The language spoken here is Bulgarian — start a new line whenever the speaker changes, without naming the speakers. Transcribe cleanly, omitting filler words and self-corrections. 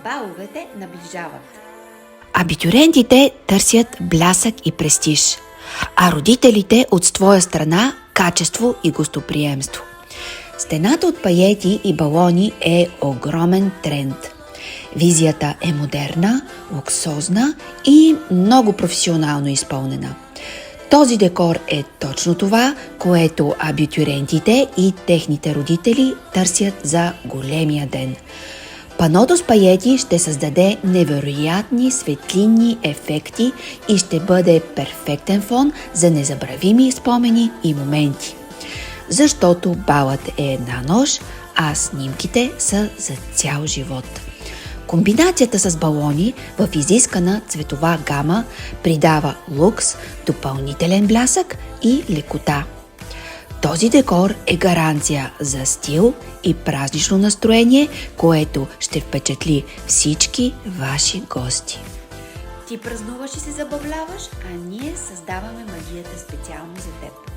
Баловете наближават.
Абитюрентите търсят блясък и престиж, а родителите от своя страна качество и гостоприемство. Стената от паети и балони е огромен тренд. Визията е модерна, луксозна и много професионално изпълнена. Този декор е точно това, което абитюрентите и техните родители търсят за големия ден. Паното с паети ще създаде невероятни светлинни ефекти и ще бъде перфектен фон за незабравими спомени и моменти. Защото балът е една нощ, а снимките са за цял живот. Комбинацията с балони в изискана цветова гама придава лукс, допълнителен блясък и лекота. Този декор е гаранция за стил и празнично настроение, което ще впечатли всички ваши гости.
Ти празнуваш и се забавляваш, а ние създаваме магията специално за теб.